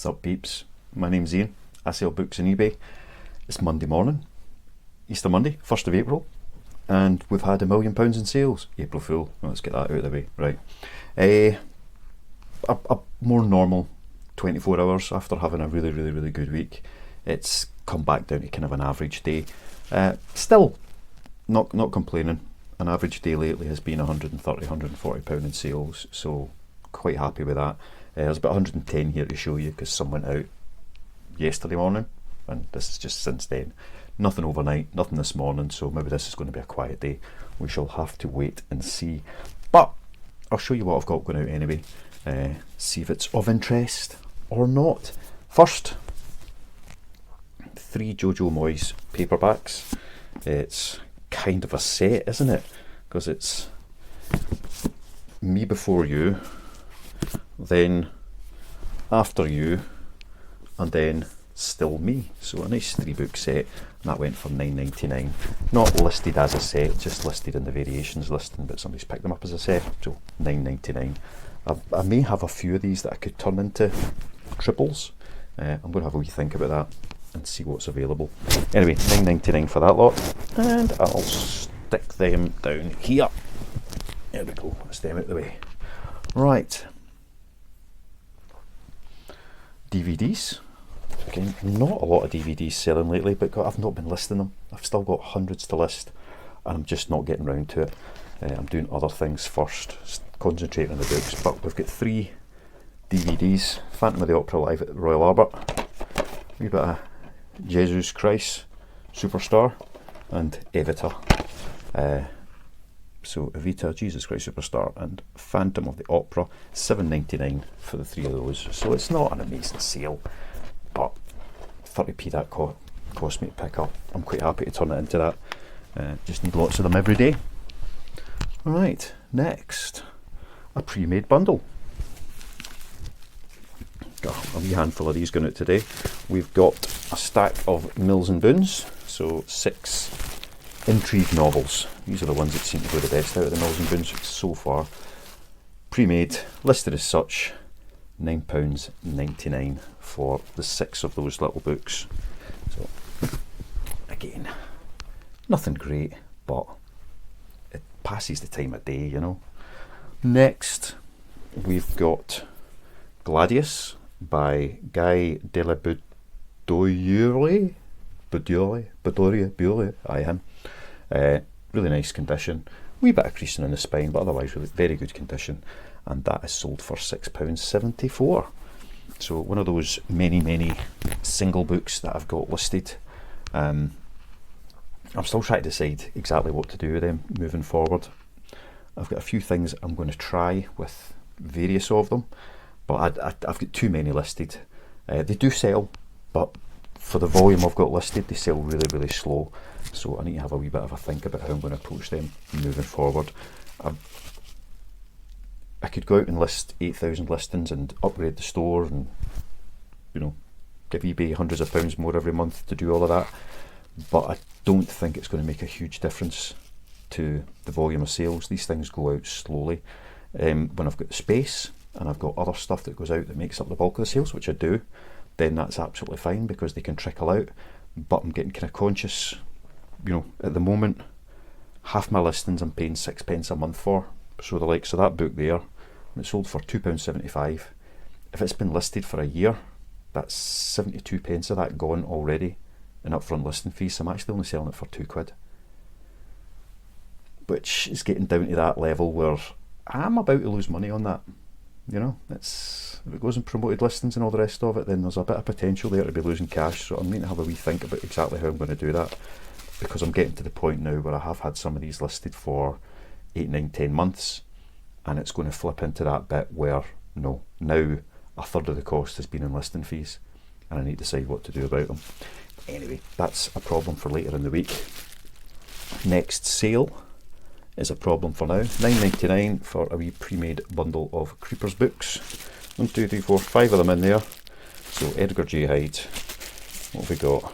What's up, peeps? My name's Ian. I sell books on eBay. It's Monday morning, Easter Monday, 1st of April, and we've had £1 million in sales. April Fool. Well, let's get that out of the way. Right. A more normal 24 hours after having a really good week. It's come back down to kind of an average day. Still not complaining. An average day lately has been £130, £140 in sales, so quite happy with that. There's about 110 here to show you because some went out yesterday morning, and this is just since then. Nothing overnight, nothing this morning, so maybe this is going to be a quiet day. We shall have to wait and see. But I'll show you what I've got going out anyway. See if it's of interest or not. First, 3 Jojo Moyes paperbacks. It's kind of a set, isn't it? Because it's Me Before You, then After You, and then Still Me. So a nice 3-book set, and that went for £9.99. Not listed as a set, just listed in the variations listing, but somebody's picked them up as a set, so £9.99. I may have a few of these that I could turn into triples. I'm going to have a wee think about that and see what's available. Anyway, £9.99 for that lot, and I'll stick them down here. There we go, that's them out of the way. Right. DVDs. Again, not a lot of DVDs selling lately, but I've not been listing them. I've still got hundreds to list, and I'm just not getting round to it. I'm doing other things first, concentrating on the books. But we've got 3 DVDs: Phantom of the Opera live at the Royal Albert, a wee bit of Jesus Christ Superstar, and Evita. So Evita, Jesus Christ Superstar, and Phantom of the Opera, £7.99 for the 3 of those. So it's not an amazing sale, but 30p that cost me to pick up. I'm quite happy to turn it into that. Just need lots of them every day. Right, next, a pre-made bundle. Got a wee handful of these going out today. We've got a stack of Mills and Boons, so 6 intrigue novels. These are the ones that seem to go the best out of the Mills and Boons so far. Pre-made, listed as such, £9.99 for the 6 of those little books. So again, nothing great, but it passes the time of day, you know. Next, we've got Gladius by Guy de la Boudoire, aye him. Really nice condition. Wee bit of creasing in the spine, but otherwise really very good condition. And that is sold for £6.74. So one of those many single books that I've got listed. I'm still trying to decide exactly what to do with them moving forward. I've got a few things I'm going to try with various of them, but I've got too many listed. They do sell, but for the volume I've got listed, they sell really slow. So I need to have a wee bit of a think about how I'm going to approach them moving forward. I could go out and list 8,000 listings and upgrade the store and, you know, give eBay hundreds of pounds more every month to do all of that. But I don't think it's going to make a huge difference to the volume of sales. These things go out slowly. When I've got the space and I've got other stuff that goes out that makes up the bulk of the sales, which I do, then that's absolutely fine because they can trickle out. But I'm getting kind of conscious, you know, at the moment, half my listings I'm paying 6p a month for. So the likes of that book there, it sold for £2.75. If it's been listed for a year, that's 72p of that gone already in upfront listing fees. I'm actually only selling it for £2, which is getting down to that level where I'm about to lose money on that. You know, if it goes in promoted listings and all the rest of it, then there's a bit of potential there to be losing cash. So I'm going to have a wee think about exactly how I'm going to do that, because I'm getting to the point now where I have had some of these listed for 8, 9, 10 months, and it's going to flip into that bit where now a third of the cost has been in listing fees, and I need to decide what to do about them. Anyway, that's a problem for later in the week. Next sale is a problem for now. £9.99 for a wee pre-made bundle of Creepers books. 1, 2, 3, 4, 5 of them in there. So Edgar J. Hyde. What have we got?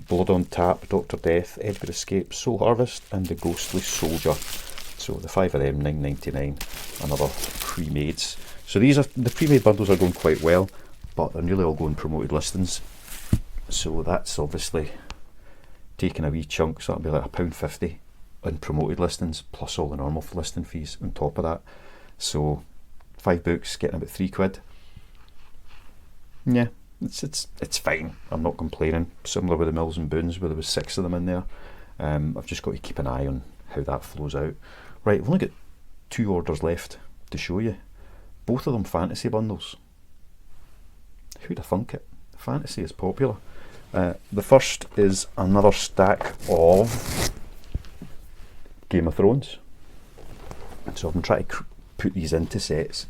Blood on Tap, Dr. Death, Edgar Escape, Soul Harvest, and The Ghostly Soldier. So the 5 of them, £9.99, another pre-mades. So these are the pre-made bundles are going quite well. but they're nearly all going promoted listings, so that's obviously taking a wee chunk, so that'll be like £1.50 in promoted listings, plus all the normal listing fees on top of that. So 5 books getting about £3. Yeah, it's fine. I'm not complaining. Similar with the Mills and Boons, where there was 6 of them in there. I've just got to keep an eye on how that flows out. Right, I've only got 2 orders left to show you. Both of them fantasy bundles. Who'd have thunk it? Fantasy is popular. The first is another stack of Game of Thrones. So I've been trying to put these into sets,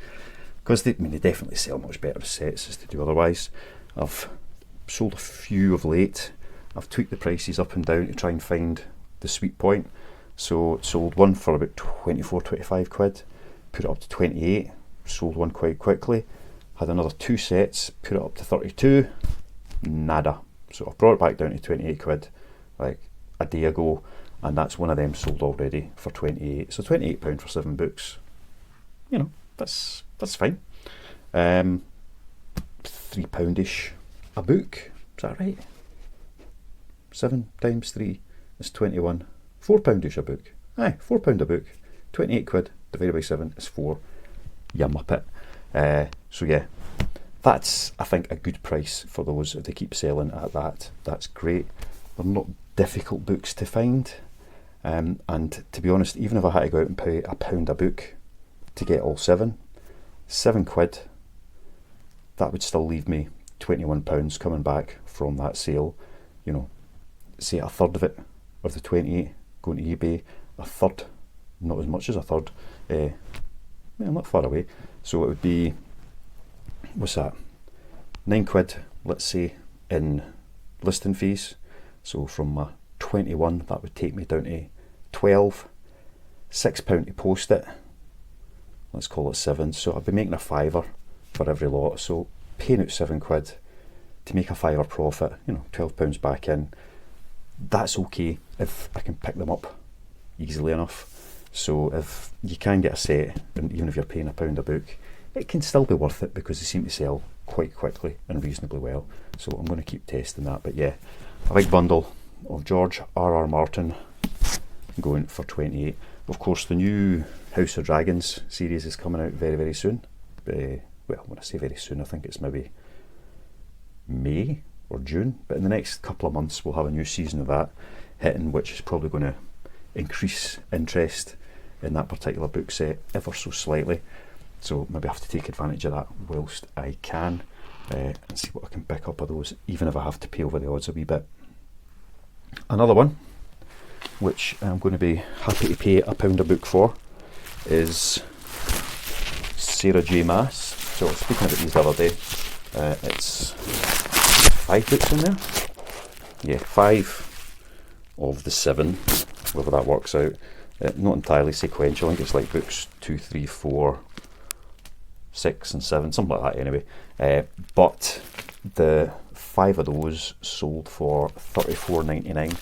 because they definitely sell much better as sets as to do otherwise. I've sold a few of late. I've tweaked the prices up and down to try and find the sweet point. So sold one for about 24-25 quid, put it up to 28, sold one quite quickly, had another 2 sets, put it up to 32, nada. So I've brought it back down to 28 quid like a day ago, and that's one of them sold already for 28. So £28 for 7 books, you know, that's fine. £3-ish a book, is that right? 7 times 3 is 21. £4-ish a book. Aye, £4 a book. 28 quid divided by 7 is 4. You muppet. So yeah, that's, I think, a good price for those if they keep selling at that. That's great. They're not difficult books to find. And to be honest, even if I had to go out and pay £1 a book to get all 7 quid, that would still leave me £21 coming back from that sale. You know, say a third of it, of the 28 going to eBay, a third, not as much as a third, not far away. So it would be, what's that, 9 quid, let's say, in listing fees. So from my 21, that would take me down to 12, £6 to post it, let's call it 7. So I'd be making a £5 for every lot. So paying out 7 quid to make a £5 profit, you know, £12 back in, that's okay if I can pick them up easily enough. So if you can get a set, and even if you're paying £1 a book, it can still be worth it because they seem to sell quite quickly and reasonably well. So I'm going to keep testing that. But yeah, a big bundle of George R.R. Martin going for 28. Of course, the new House of Dragons series is coming out very, very soon. Well, when I say very soon, I think it's maybe May or June, but in the next couple of months we'll have a new season of that hitting, which is probably going to increase interest in that particular book set ever so slightly. So maybe I have to take advantage of that whilst I can, and see what I can pick up of those, even if I have to pay over the odds a wee bit. Another one which I'm going to be happy to pay £1 a book for is Sarah J. Maas. So I was speaking about these the other day. It's 5 books in there. Yeah, 5 of the 7, whether that works out. Not entirely sequential. I think it's like books 2, 3, 4, 6 and 7, something like that anyway. But the 5 of those sold for $34.99.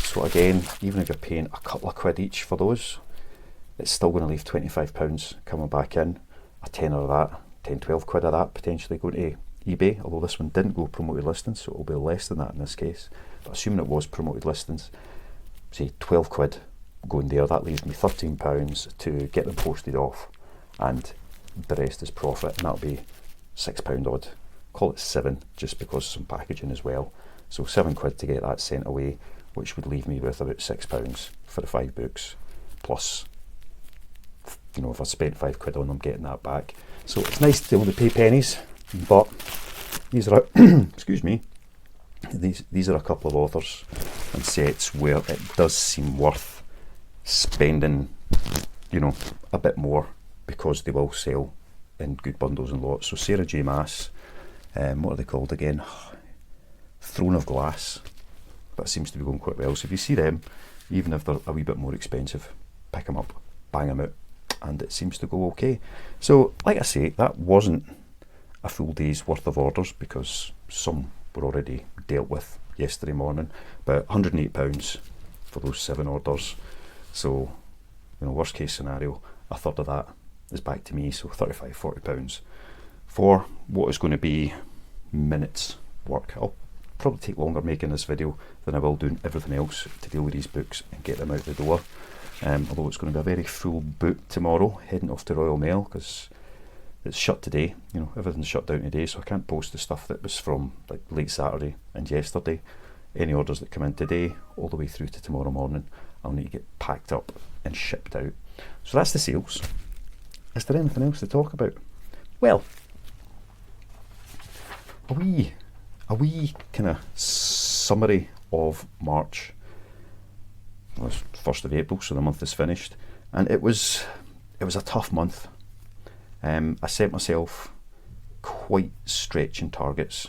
So again, even if you're paying a couple of quid each for those, it's still going to leave £25 coming back in. A tenner of that, 10, 12 quid of that potentially going to eBay, although this one didn't go promoted listings, so it'll be less than that in this case. But assuming it was promoted listings, say 12 quid going there, that leaves me £13 to get them posted off, and the rest is profit, and that'll be £6 odd. Call it 7 just because of some packaging as well. So 7 quid to get that sent away, which would leave me with about £6 for the 5 books, plus, you know, if I spent 5 quid on them, getting that back. So it's nice to be able to pay pennies, but these are excuse me, these are a couple of authors and sets where it does seem worth spending, you know, a bit more, because they will sell in good bundles and lots. So Sarah J. Maas, what are they called again? Throne of Glass. That seems to be going quite well. So if you see them, even if they're a wee bit more expensive, pick them up, bang them out, and it seems to go okay. So like I say, that wasn't a full day's worth of orders because some were already dealt with yesterday morning, but £108 for those 7 orders. So, you know, worst case scenario, a third of that is back to me, so £35-40 for what is going to be minutes work. I'll probably take longer making this video than I will doing everything else to deal with these books and get them out the door. Although it's going to be a very full boot tomorrow, heading off to Royal Mail because it's shut today. You know, everything's shut down today, so I can't post the stuff that was from like late Saturday and yesterday. Any orders that come in today all the way through to tomorrow morning, I'll need to get packed up and shipped out. So that's the sales. Is there anything else to talk about? Well, a wee kind of summary of March. Well, it's 1st of April, so the month is finished, and it was a tough month. I set myself quite stretching targets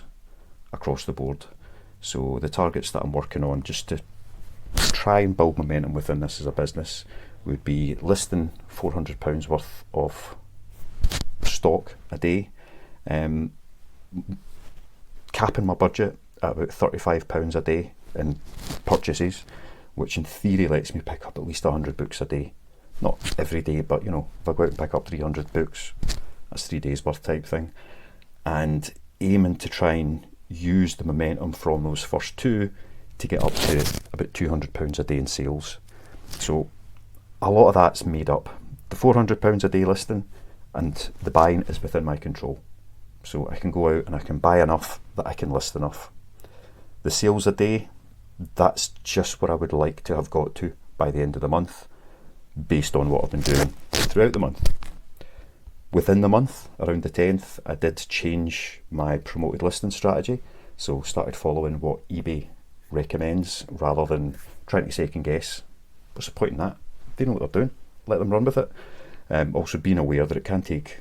across the board. So the targets that I'm working on, just to try and build momentum within this as a business, would be listing £400 worth of stock a day, capping my budget at about £35 a day in purchases, which in theory lets me pick up at least 100 books a day. Not every day, but you know, if I go out and pick up 300 books, that's 3 days worth type thing. And aiming to try and use the momentum from those first two to get up to about £200 a day in sales. So a lot of that's made up. The £400 a day listing and the buying is within my control. So I can go out and I can buy enough that I can list enough. The sales a day, that's just what I would like to have got to by the end of the month, based on what I've been doing throughout the month. Within the month, around the 10th, I did change my promoted listing strategy. So started following what eBay recommends rather than trying to second guess. What's the point in that? They know what they're doing. Let them run with it. Also being aware that it can take,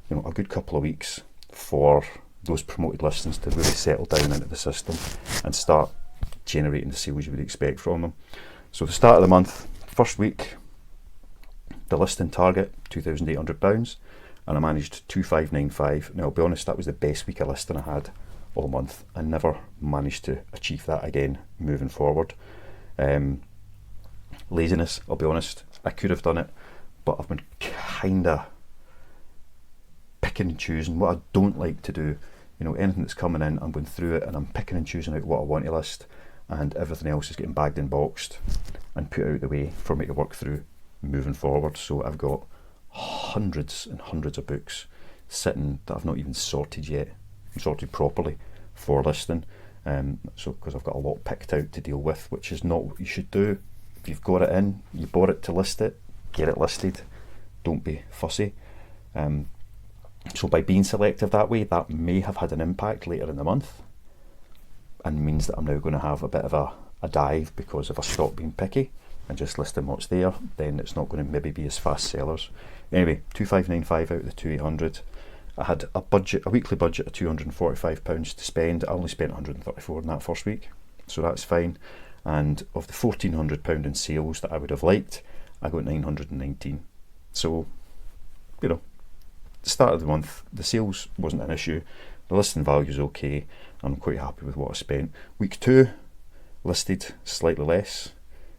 you know, a good couple of weeks for those promoted listings to really settle down into the system and start generating the sales you would expect from them. So the start of the month, first week, the listing target, £2,800, and I managed 2595. Now I'll be honest, that was the best week of listing I had all month. I never managed to achieve that again moving forward. Laziness, I'll be honest, I could have done it, but I've been kinda picking and choosing what I don't like to do. You know, anything that's coming in, I'm going through it and I'm picking and choosing out what I want to list, and everything else is getting bagged and boxed and put out the way for me to work through moving forward. So I've got hundreds and hundreds of books sitting that I've not even sorted yet, sorted properly for listing. So because I've got a lot picked out to deal with, which is not what you should do. If you've got it in, you bought it to list it, get it listed. Don't be fussy. So by being selective that way, that may have had an impact later in the month, and means that I'm now going to have a bit of a dive, because if I stop being picky and just listing what's there, then it's not going to maybe be as fast sellers. Anyway, 2595 out of the 2800. I had a weekly budget of £245 to spend. I only spent 134 in that first week, so that's fine. And of the £1,400 in sales that I would have liked, I got 919. So, you know, the start of the month, the sales wasn't an issue. The listing value is okay. I'm quite happy with what I spent. Week 2, listed slightly less,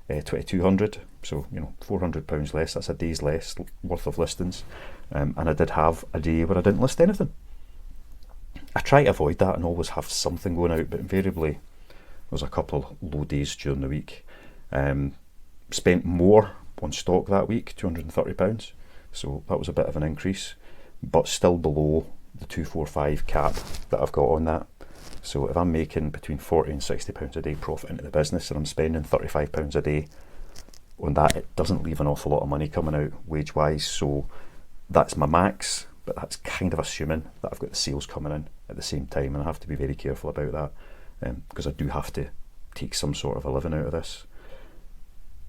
2200. So, you know, £400 less. That's a day's less worth of listings. And I did have a day where I didn't list anything. I try to avoid that and always have something going out, but invariably there was a couple of low days during the week. Spent more on stock that week, £230. So that was a bit of an increase, but still below the 245 cap that I've got on that. So if I'm making between £40 and £60 a day profit into the business and I'm spending £35 a day on that, it doesn't leave an awful lot of money coming out wage wise. So that's my max, but that's kind of assuming that I've got the sales coming in at the same time, and I have to be very careful about that, because I do have to take some sort of a living out of this.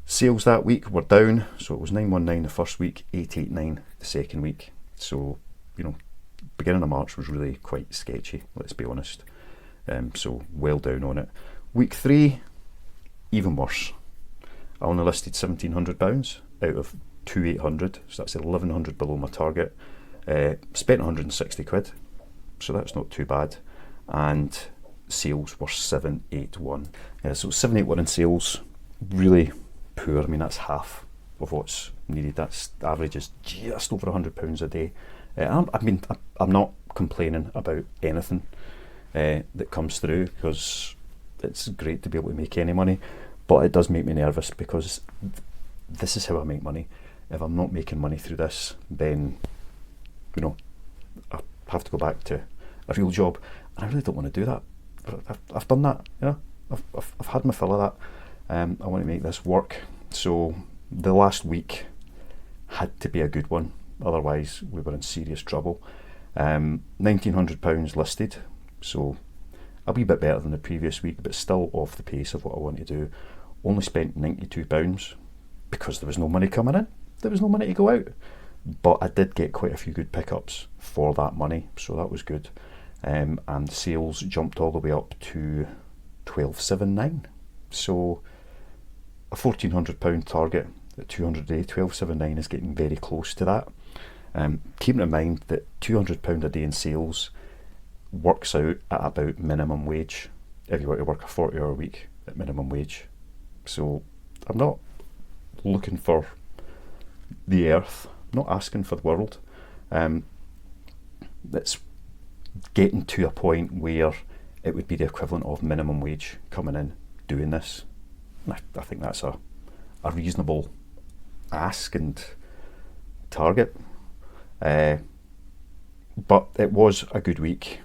Sales that week were down, so it was 919 the first week, 889 the second week. So, you know, beginning of March was really quite sketchy, let's be honest. So well down on it. Week 3, even worse. I only listed £1,700 out of 2,800, so that's 1,100 below my target. Spent 160 quid, so that's not too bad. And sales were 781. So 781 in sales, really poor. I mean, that's half of what's needed. That's average is just over £100 a day. I'm not complaining about anything. that comes through, because it's great to be able to make any money, but it does make me nervous because this is how I make money. If I'm not making money through this, then I have to go back to a real job, and I really don't want to do that. But I've done that, I've had my fill of that. I want to make this work. So the last week had to be a good one, otherwise we were in serious trouble. £1,900 listed, so a wee bit better than the previous week, but still off the pace of what I want to do. Only spent £92 because there was no money coming in. There was no money to go out, but I did get quite a few good pickups for that money, so that was good. And sales jumped all the way up to 1279, so a £1,400 target at 200 a day. 1279 is getting very close to that. Keeping in mind that £200 a day in sales works out at about minimum wage if you were to work a 40-hour week at minimum wage. So I'm not looking for the earth, I'm not asking for the world. It's getting to a point where it would be the equivalent of minimum wage coming in doing this. I think that's a reasonable ask and target. But it was a good week.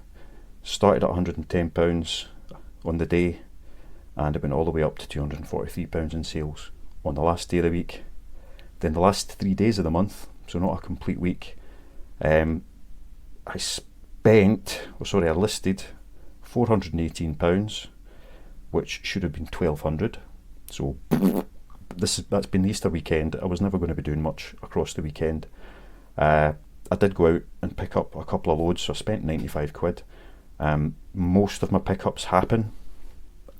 Started at £110 on the day, and it went all the way up to £243 in sales on the last day of the week. Then the last 3 days of the month, so not a complete week, I listed £418, which should have been £1,200. So that's been the Easter weekend. I was never going to be doing much across the weekend. I did go out and pick up a couple of loads, so I spent £95. Most of my pickups happen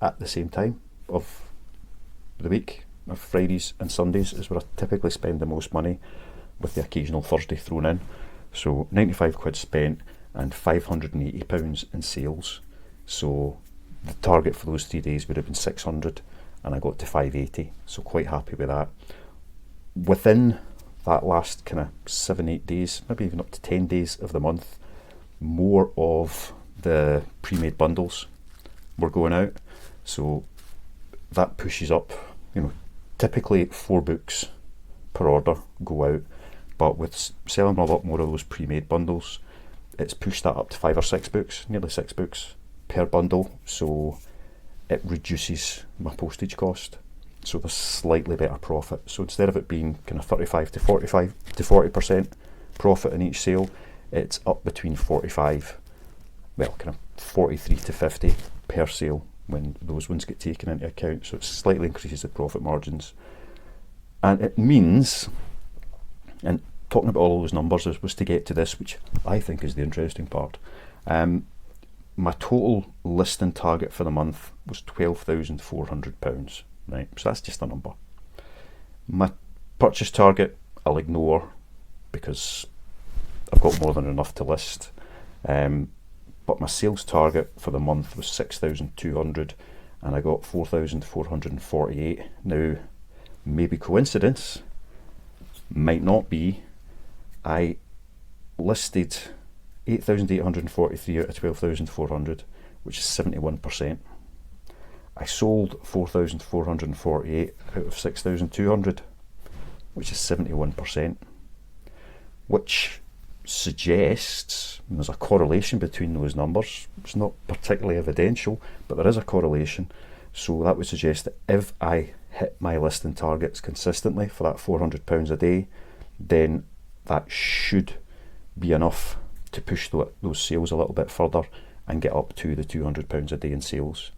at the same time of the week. Fridays and Sundays is where I typically spend the most money, with the occasional Thursday thrown in. So £95 spent and £580 in sales. So the target for those 3 days would have been 600, and I got to 580. So quite happy with that. Within that last kind of 7-8 days, maybe even up to 10 days of the month, more of the pre-made bundles were going out, so that pushes up. Typically 4 books per order go out, but with selling a lot more of those pre-made bundles, it's pushed that up to 5 or 6 books, nearly 6 books per bundle, so it reduces my postage cost. So there's slightly better profit. So instead of it being kind of 35 to 40% profit in each sale, it's up between 43 to 50 per sale when those ones get taken into account. So it slightly increases the profit margins. And it means, and talking about all those numbers was to get to this, which I think is the interesting part. My total listing target for the month was £12,400. Right, so that's just a number. My purchase target I'll ignore because I've got more than enough to list. But my sales target for the month was 6,200, and I got 4,448. Now, maybe coincidence, might not be. I listed 8,843 out of 12,400, which is 71%. I sold 4,448 out of 6,200, which is 71%, which suggests there's a correlation between those numbers. It's not particularly evidential, but there is a correlation. So that would suggest that if I hit my listing targets consistently for that £400 a day, then that should be enough to push those sales a little bit further and get up to the £200 a day in sales.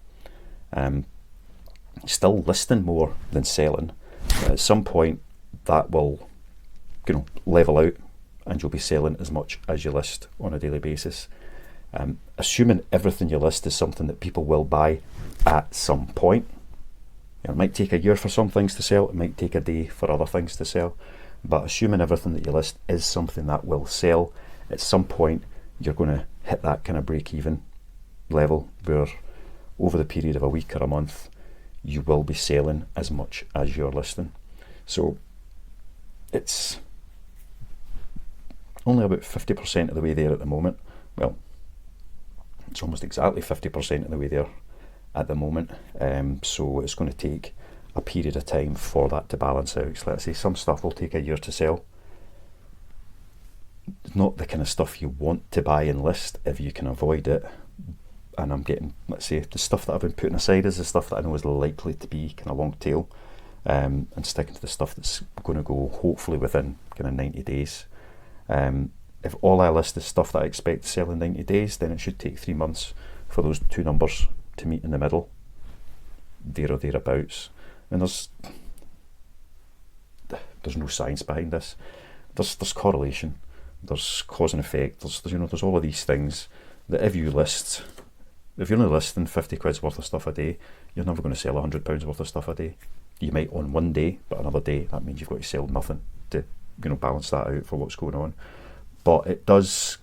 Still listing more than selling. At some point that will level out, and you'll be selling as much as you list on a daily basis. Assuming everything you list is something that people will buy at some point. It might take a year for some things to sell, it might take a day for other things to sell, but assuming everything that you list is something that will sell, at some point you're going to hit that kind of break-even level where over the period of a week or a month you will be selling as much as you're listing. So it's only about 50% of the way there at the moment. Well, It's almost exactly 50% of the way there at the moment. So it's going to take a period of time for that to balance out. So let's say some stuff will take a year to sell. It's not the kind of stuff you want to buy and list if you can avoid it. And I'm getting, let's say, the stuff that I've been putting aside is the stuff that I know is likely to be kind of long tail, and sticking to the stuff that's going to go hopefully within kind of 90 days. If all I list is stuff that I expect to sell in 90 days, then it should take 3 months for those two numbers to meet in the middle, there or thereabouts. And there's no science behind this. There's correlation, there's cause and effect. There's all of these things that if you're only listing 50 quid's worth of stuff a day, you're never going to sell £100 worth of stuff a day. You might on one day, but another day that means you've got to sell nothing to balance that out for what's going on. But it does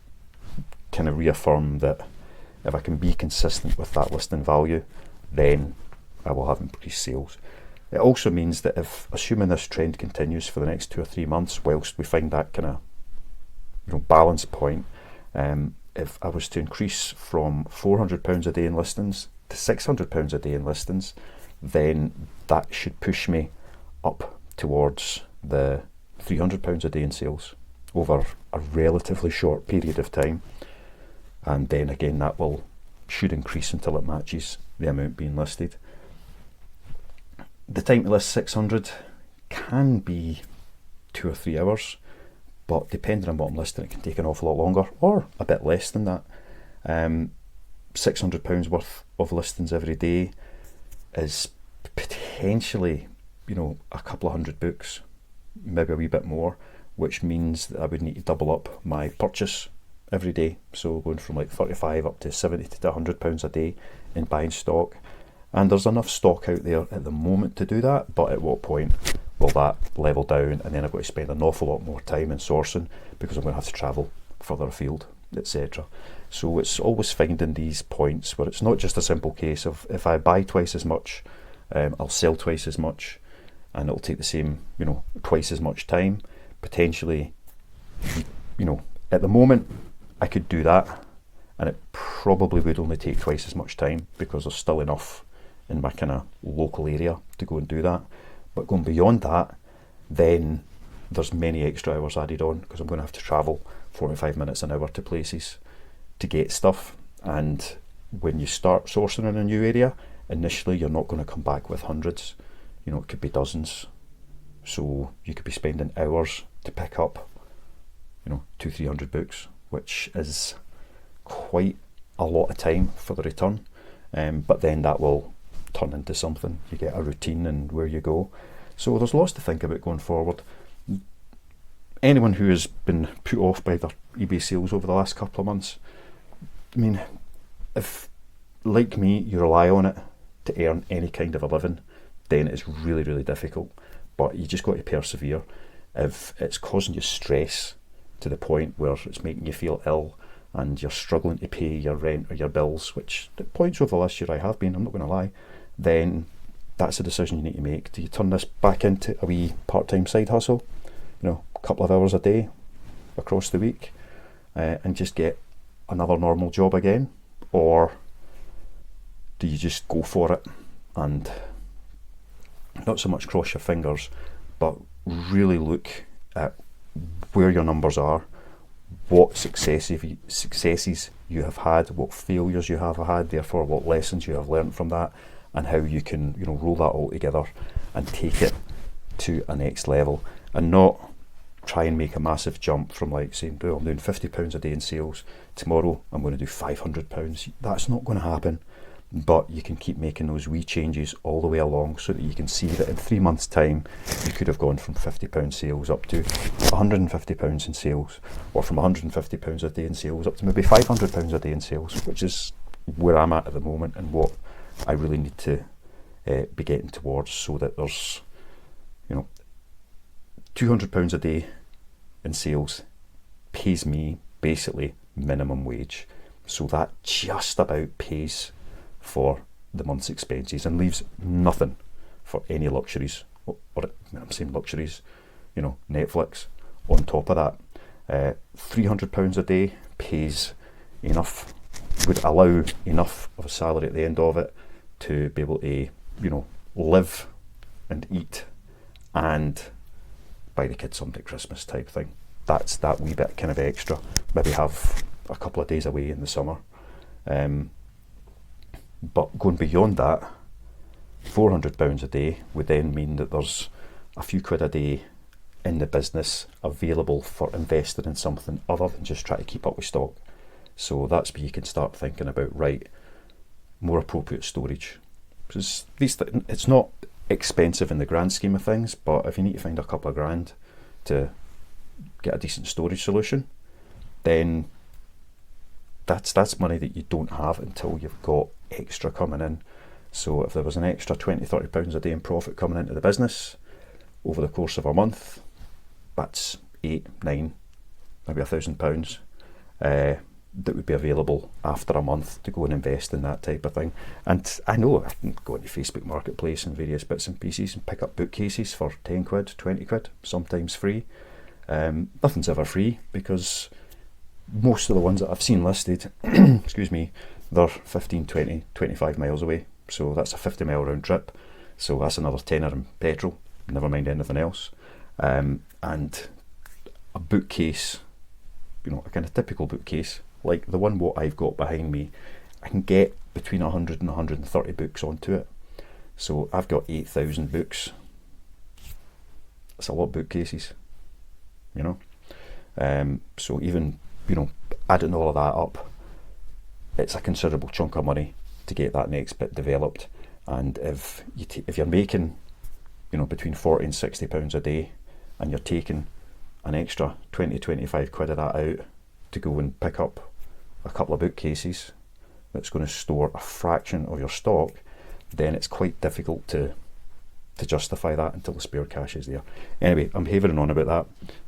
kind of reaffirm that if I can be consistent with that listing value, then I will have increased sales. It also means that if, assuming this trend continues for the next 2 or 3 months, whilst we find that kind of balance point, if I was to increase from £400 a day in listings to £600 a day in listings, then that should push me up towards the £300 a day in sales over a relatively short period of time. And then again, that should increase until it matches the amount being listed. The time to list 600 can be 2 or 3 hours, but depending on what I'm listing, it can take an awful lot longer, or a bit less than that. £600 worth of listings every day is potentially, a couple of hundred books, maybe a wee bit more, which means that I would need to double up my purchase every day. So going from like 35 up to 70 to £100 a day in buying stock. And there's enough stock out there at the moment to do that, but at what point will that level down, and then I've got to spend an awful lot more time in sourcing because I'm going to have to travel further afield, etc. So it's always finding these points where it's not just a simple case of if I buy twice as much, I'll sell twice as much, and it'll take the same, twice as much time. Potentially, at the moment I could do that, and it probably would only take twice as much time because there's still enough in my kind of local area to go and do that. But going beyond that, then there's many extra hours added on because I'm going to have to travel 45 minutes an hour to places to get stuff. And when you start sourcing in a new area, initially you're not going to come back with hundreds, it could be dozens. So you could be spending hours to pick up 200-300 books, which is quite a lot of time for the return. But then that will turn into something. You get a routine and where you go. So there's lots to think about going forward. Anyone who has been put off by their eBay sales over the last couple of months, if, like me, you rely on it to earn any kind of a living, then it's really, really difficult. But you just got to persevere. If it's causing you stress to the point where it's making you feel ill and you're struggling to pay your rent or your bills, which at points over the last year I have been, I'm not going to lie, then that's a decision you need to make. Do you turn this back into a wee part-time side hustle, a couple of hours a day across the week, and just get another normal job again? Or do you just go for it and not so much cross your fingers, but really look at where your numbers are, what successes you have had, what failures you have had, therefore what lessons you have learned from that, and how you can roll that all together and take it to a next level, and not try and make a massive jump from like saying, oh, I'm doing £50 a day in sales, tomorrow I'm going to do £500. That's not going to happen. But you can keep making those wee changes all the way along so that you can see that in 3 months' time you could have gone from £50 sales up to £150 in sales, or from £150 a day in sales up to maybe £500 a day in sales, which is where I'm at the moment and what I really need to be getting towards, so that there's £200 a day in sales pays me basically minimum wage, so that just about pays for the month's expenses and leaves nothing for any luxuries, or I'm saying luxuries, Netflix on top of that. £300 a day pays enough would allow enough of a salary at the end of it to be able to, live and eat and buy the kids something at Christmas type thing. That's that wee bit kind of extra. Maybe have a couple of days away in the summer. But going beyond that, £400 a day would then mean that there's a few quid a day in the business available for investing in something other than just try to keep up with stock. So that's where you can start thinking about, right, more appropriate storage. Because it's not expensive in the grand scheme of things, but if you need to find a couple of grand to get a decent storage solution, then that's money that you don't have until you've got extra coming in. So if there was an extra £20-30 a day in profit coming into the business over the course of a month, that's £8, £9, maybe £1,000 that would be available after a month to go and invest in that type of thing. And I know I can go into Facebook Marketplace and various bits and pieces and pick up bookcases for 10 quid, 20 quid, sometimes free. Nothing's ever free, because most of the ones that I've seen listed, excuse me, they're 15, 20, 25 miles away. So that's a 50-mile round trip. So that's another tenner in petrol, never mind anything else. And a bookcase, a kind of typical bookcase, like the one what I've got behind me, I can get between 100 and 130 books onto it. So I've got 8,000 books. That's a lot of bookcases, So even, adding all of that up, it's a considerable chunk of money to get that next bit developed. And if you're making, between 40 and 60 pounds a day, and you're taking an extra 20-25 quid of that out to go and pick up a couple of bookcases that's going to store a fraction of your stock, then it's quite difficult to justify that until the spare cash is there. Anyway, I'm havering on about that.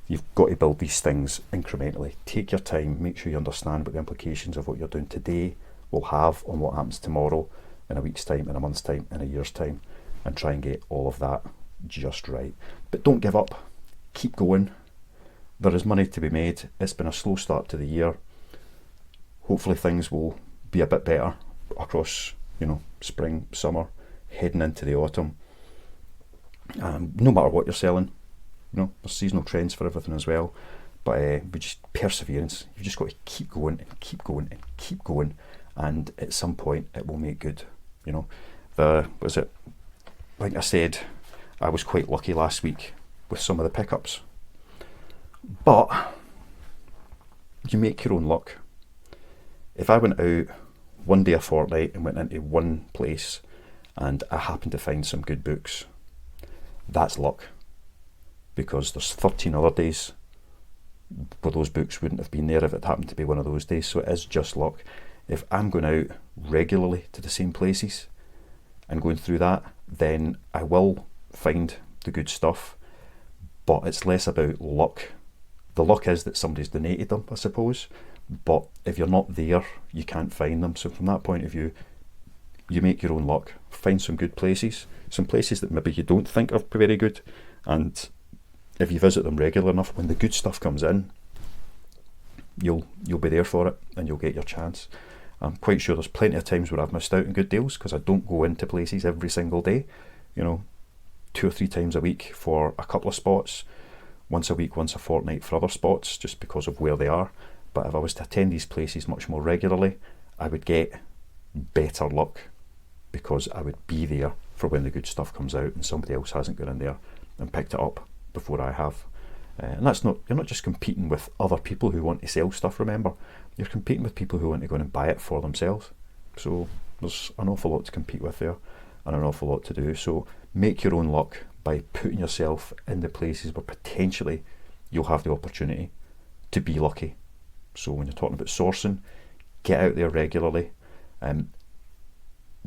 You've got to build these things incrementally. Take your time, make sure you understand what the implications of what you're doing today will have on what happens tomorrow, in a week's time, in a month's time, in a year's time, and try and get all of that just right. But don't give up. Keep going. There is money to be made. It's been a slow start to the year. Hopefully things will be a bit better across, spring, summer, heading into the autumn. No matter what you're selling, there's seasonal trends for everything as well. But we just perseverance. You've just got to keep going and keep going and keep going, and at some point it will make good. Like I said, I was quite lucky last week with some of the pickups. But you make your own luck. If I went out one day a fortnight and went into one place and I happened to find some good books, that's luck. Because there's 13 other days where those books wouldn't have been there if it happened to be one of those days. So it is just luck. If I'm going out regularly to the same places and going through that, then I will find the good stuff. But it's less about luck. The luck is that somebody's donated them, I suppose. But if you're not there, you can't find them. So from that point of view, you make your own luck. Find some good places. Some places that maybe you don't think are very good. And if you visit them regular enough, when the good stuff comes in, you'll be there for it and you'll get your chance. I'm quite sure there's plenty of times where I've missed out on good deals because I don't go into places every single day. 2 or 3 times a week for a couple of spots, once a week, once a fortnight for other spots, just because of where they are. But if I was to attend these places much more regularly, I would get better luck because I would be there for when the good stuff comes out and somebody else hasn't gone in there and picked it up before I have. And you're not just competing with other people who want to sell stuff, remember. You're competing with people who want to go in and buy it for themselves. So there's an awful lot to compete with there and an awful lot to do. So make your own luck by putting yourself in the places where potentially you'll have the opportunity to be lucky. So when you're talking about sourcing, get out there regularly.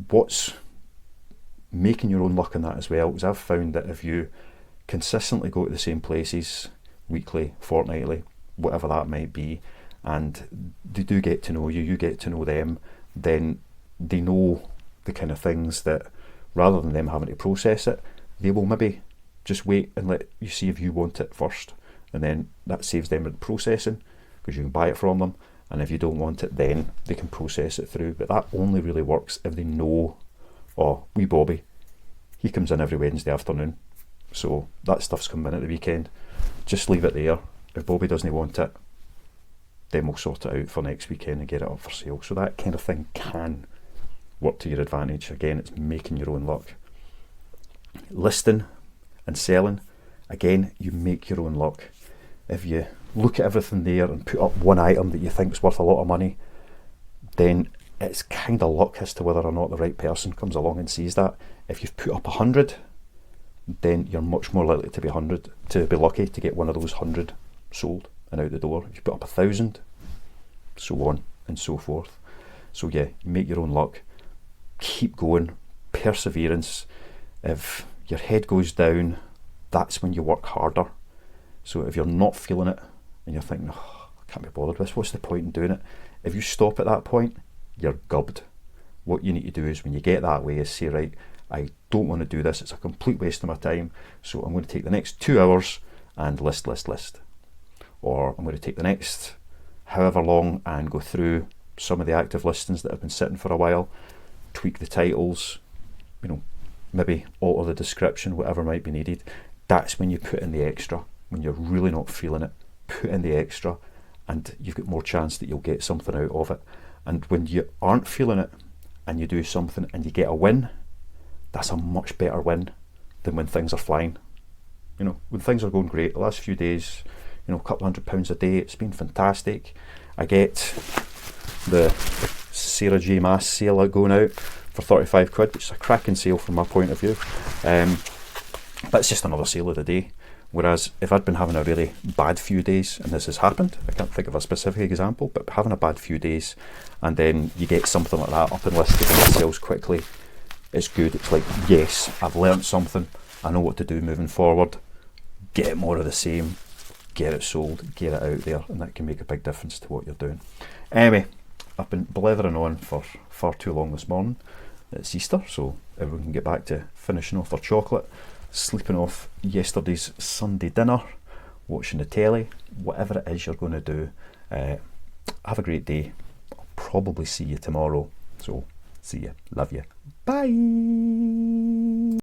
What's making your own luck in that as well is I've found that if you consistently go to the same places weekly, fortnightly, whatever that might be, and they do get to know you, you get to know them, then they know the kind of things that, rather than them having to process it, they will maybe just wait and let you see if you want it first, and then that saves them in processing because you can buy it from them, and if you don't want it, then they can process it through. But that only really works if they know, oh, wee Bobby, he comes in every Wednesday afternoon, so that stuff's coming in at the weekend. Just leave it there. If Bobby doesn't want it, then we'll sort it out for next weekend and get it up for sale. So that kind of thing can work to your advantage. Again, it's making your own luck. Listing and selling, again, you make your own luck. If you look at everything there and put up one item that you think is worth a lot of money, then it's kind of luck as to whether or not the right person comes along and sees that. If you've put up 100, then you're much more likely to be lucky to get one of those 100 sold and out the door. If you put up 1,000, so on and so forth. So yeah, make your own luck. Keep going. Perseverance. If your head goes down, that's when you work harder. So if you're not feeling it and you're thinking, oh, I can't be bothered with this, what's the point in doing it? If you stop at that point, you're gubbed. What you need to do is, when you get that way, is say, right, I don't want to do this, it's a complete waste of my time, so I'm going to take the next 2 hours and list. Or I'm going to take the next however long and go through some of the active listings that have been sitting for a while, tweak the titles, maybe alter the description, whatever might be needed. That's when you put in the extra. When you're really not feeling it, put in the extra, and you've got more chance that you'll get something out of it. And when you aren't feeling it and you do something and you get a win, that's a much better win than when things are flying. When things are going great, the last few days, a couple £100 a day, it's been fantastic. I get the Sarah J Maas sale out going out for 35 quid, which is a cracking sale from my point of view. But it's just another sale of the day. Whereas if I'd been having a really bad few days, and this has happened, I can't think of a specific example, but having a bad few days, and then you get something like that up and listed and it sells quickly, it's good. It's like, yes, I've learnt something, I know what to do moving forward. Get more of the same, get it sold, get it out there, and that can make a big difference to what you're doing. Anyway, I've been blethering on for far too long this morning. It's Easter, so everyone can get back to finishing off their chocolate, sleeping off yesterday's Sunday dinner, watching the telly, whatever it is you're going to do. Have a great day. I'll probably see you tomorrow. So, see you. Love you. Bye.